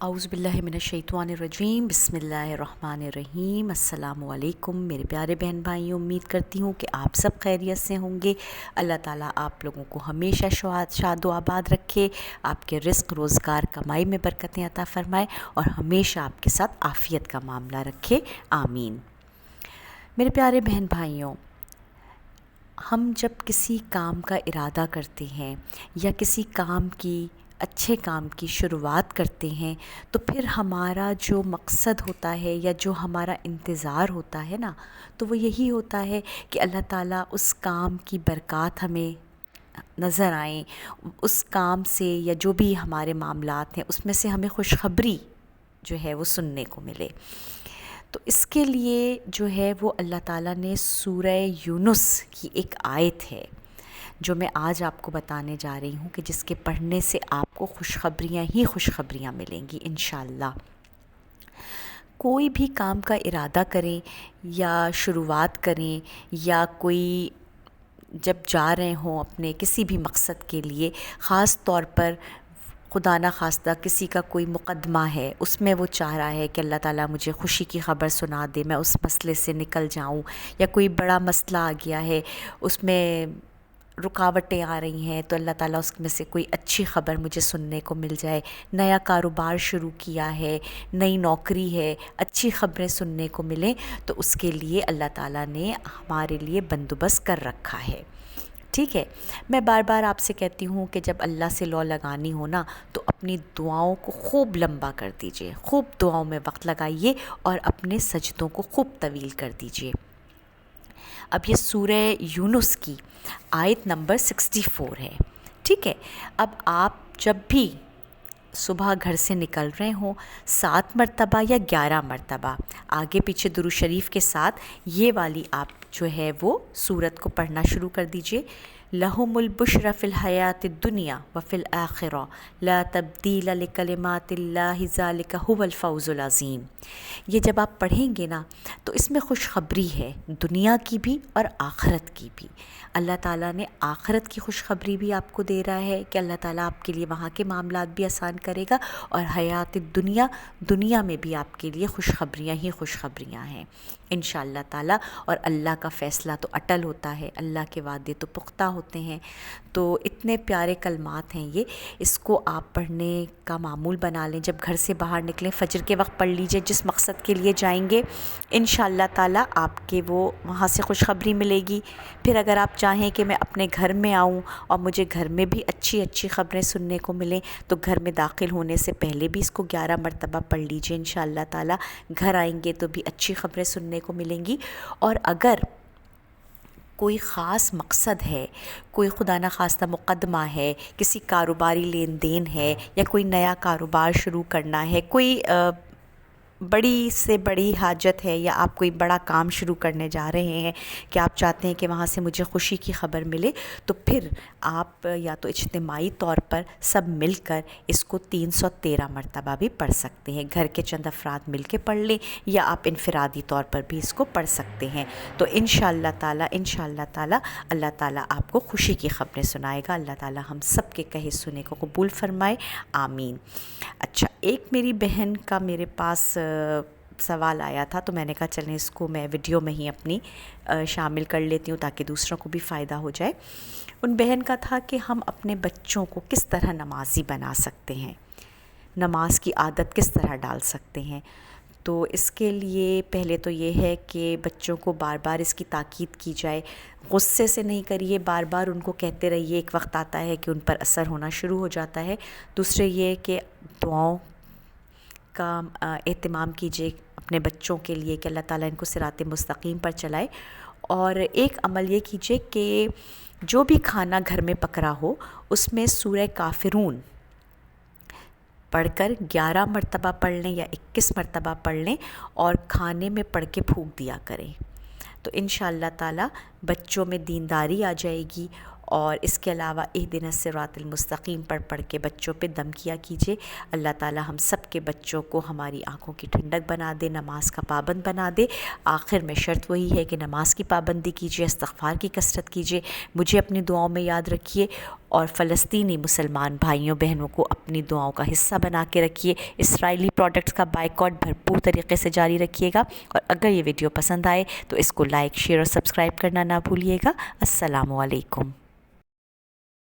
اعوذ باللہ من الشیطان الرجیم، بسم اللہ الرحمن الرحیم۔ السلام علیکم میرے پیارے بہن بھائیوں، امید کرتی ہوں کہ آپ سب خیریت سے ہوں گے۔ اللہ تعالیٰ آپ لوگوں کو ہمیشہ شاد و آباد رکھے، آپ کے رزق روزگار کمائی میں برکتیں عطا فرمائے اور ہمیشہ آپ کے ساتھ عافیت کا معاملہ رکھے، آمین۔ میرے پیارے بہن بھائیوں، ہم جب کسی کام کا ارادہ کرتے ہیں یا کسی اچھے کام کی شروعات کرتے ہیں تو پھر ہمارا جو مقصد ہوتا ہے یا جو ہمارا انتظار ہوتا ہے نا، تو وہ یہی ہوتا ہے کہ اللہ تعالیٰ اس کام کی برکات ہمیں نظر آئیں، اس کام سے یا جو بھی ہمارے معاملات ہیں اس میں سے ہمیں خوشخبری جو ہے وہ سننے کو ملے۔ تو اس کے لیے جو ہے وہ اللہ تعالیٰ نے سورہ یونس کی ایک آیت ہے جو میں آج آپ کو بتانے جا رہی ہوں کہ جس کے پڑھنے سے آپ کو خوشخبریاں ہی خوشخبریاں ملیں گی انشاءاللہ۔ کوئی بھی کام کا ارادہ کریں یا شروعات کریں یا کوئی جب جا رہے ہوں اپنے کسی بھی مقصد کے لیے، خاص طور پر خدا نہ خواستہ کسی کا کوئی مقدمہ ہے، اس میں وہ چاہ رہا ہے کہ اللہ تعالیٰ مجھے خوشی کی خبر سنا دے، میں اس مسئلے سے نکل جاؤں، یا کوئی بڑا مسئلہ آ گیا ہے، اس میں رکاوٹیں آ رہی ہیں تو اللہ تعالیٰ اس میں سے کوئی اچھی خبر مجھے سننے کو مل جائے، نیا کاروبار شروع کیا ہے، نئی نوکری ہے، اچھی خبریں سننے کو ملیں، تو اس کے لیے اللہ تعالیٰ نے ہمارے لیے بندوبست کر رکھا ہے۔ ٹھیک ہے، میں بار بار آپ سے کہتی ہوں کہ جب اللہ سے لو لگانی ہو نا تو اپنی دعاؤں کو خوب لمبا کر دیجئے، خوب دعاؤں میں وقت لگائیے اور اپنے سجدوں کو خوب طویل کر دیجئے۔ اب یہ سورہ یونس کی آیت نمبر 64 ہے۔ ٹھیک ہے، اب آپ جب بھی صبح گھر سے نکل رہے ہوں 7 مرتبہ یا 11 مرتبہ آگے پیچھے درود شریف کے ساتھ یہ والی آپ جو ہے وہ سورت کو پڑھنا شروع کر دیجئے۔ لَهُمُ الْبُشْرَ فِي الْحَيَاةِ الدُّنْيَا وَفِي الْآخِرَةِ لَا تَبْدِيلَ لِكَلِمَاتِ اللَّهِ ذَلِكَ هُوَ الْفَوْزُ الْعَظِيمُ۔ یہ جب آپ پڑھیں گے نا تو اس میں خوشخبری ہے، دنیا کی بھی اور آخرت کی بھی۔ اللہ تعالیٰ نے آخرت کی خوشخبری بھی آپ کو دے رہا ہے کہ اللہ تعالیٰ آپ کے لیے وہاں کے معاملات بھی آسان کرے گا، اور حیات دنیا میں بھی آپ کے لیے خوشخبریاں ہی خوشخبریاں ہیں انشاءاللہ تعالیٰ۔ اور اللہ کا فیصلہ تو اٹل ہوتا ہے، اللہ کے وعدے تو پختہ ہوتے ہیں۔ تو اتنے پیارے کلمات ہیں یہ، اس کو آپ پڑھنے کا معمول بنا لیں۔ جب گھر سے باہر نکلیں فجر کے وقت پڑھ لیجئے، جس مقصد کے لیے جائیں گے انشاءاللہ تعالیٰ آپ کے وہ وہاں سے خوشخبری ملے گی۔ پھر اگر آپ چاہیں کہ میں اپنے گھر میں آؤں اور مجھے گھر میں بھی اچھی خبریں سننے کو ملیں تو گھر میں داخل ہونے سے پہلے بھی اس کو 11 مرتبہ پڑھ لیجئے انشاءاللہ تعالیٰ۔ گھر آئیں گے تو بھی اچھی خبریں سننے کو ملیں گی۔ اور اگر کوئی خاص مقصد ہے، کوئی خدا نہ خواستہ مقدمہ ہے، کسی کاروباری لین دین ہے، یا کوئی نیا کاروبار شروع کرنا ہے، کوئی بڑی سے بڑی حاجت ہے، یا آپ کوئی بڑا کام شروع کرنے جا رہے ہیں کہ آپ چاہتے ہیں کہ وہاں سے مجھے خوشی کی خبر ملے، تو پھر آپ یا تو اجتماعی طور پر سب مل کر اس کو 313 مرتبہ بھی پڑھ سکتے ہیں۔ گھر کے چند افراد مل کے پڑھ لیں یا آپ انفرادی طور پر بھی اس کو پڑھ سکتے ہیں۔ تو انشاءاللہ تعالیٰ اللہ تعالیٰ آپ کو خوشی کی خبریں سنائے گا۔ اللہ تعالیٰ ہم سب کے کہے سنے کو قبول فرمائے، آمین۔ اچھا، ایک میری بہن کا میرے پاس سوال آیا تھا تو میں نے کہا چلیں اس کو میں ویڈیو میں ہی اپنی شامل کر لیتی ہوں تاکہ دوسروں کو بھی فائدہ ہو جائے۔ ان بہن کا تھا کہ ہم اپنے بچوں کو کس طرح نمازی بنا سکتے ہیں، نماز کی عادت کس طرح ڈال سکتے ہیں۔ تو اس کے لیے پہلے تو یہ ہے کہ بچوں کو بار بار اس کی تاکید کی جائے، غصے سے نہیں کریے، بار بار ان کو کہتے رہیے، ایک وقت آتا ہے کہ ان پر اثر ہونا شروع ہو جاتا ہے۔ دوسرے یہ کہ دعاؤں کا اہتمام کیجیے اپنے بچوں کے لیے کہ اللہ تعالیٰ ان کو صراط مستقیم پر چلائے۔ اور ایک عمل یہ کیجیے کہ جو بھی کھانا گھر میں پک رہا ہو اس میں سورہ کافرون پڑھ کر 11 مرتبہ پڑھ لیں یا 21 مرتبہ پڑھ لیں اور کھانے میں پڑھ کے پھونک دیا کریں، تو انشاءاللہ تعالیٰ بچوں میں دینداری آ جائے گی۔ اور اس کے علاوہ اہدنا الصراط المستقیم پڑھ کے بچوں پہ دم کیا کیجیے۔ اللہ تعالیٰ ہم سب کے بچوں کو ہماری آنکھوں کی ٹھنڈک بنا دے، نماز کا پابند بنا دے۔ آخر میں شرط وہی ہے کہ نماز کی پابندی کیجیے، استغفار کی کثرت کیجیے، مجھے اپنی دعاؤں میں یاد رکھیے، اور فلسطینی مسلمان بھائیوں بہنوں کو اپنی دعاؤں کا حصہ بنا کے رکھیے۔ اسرائیلی پروڈکٹس کا بائیکاٹ بھرپور طریقے سے جاری رکھیے گا، اور اگر یہ ویڈیو پسند آئے تو اس کو لائک، شیئر اور سبسکرائب کرنا نہ بھولیے گا۔ السلام علیکم۔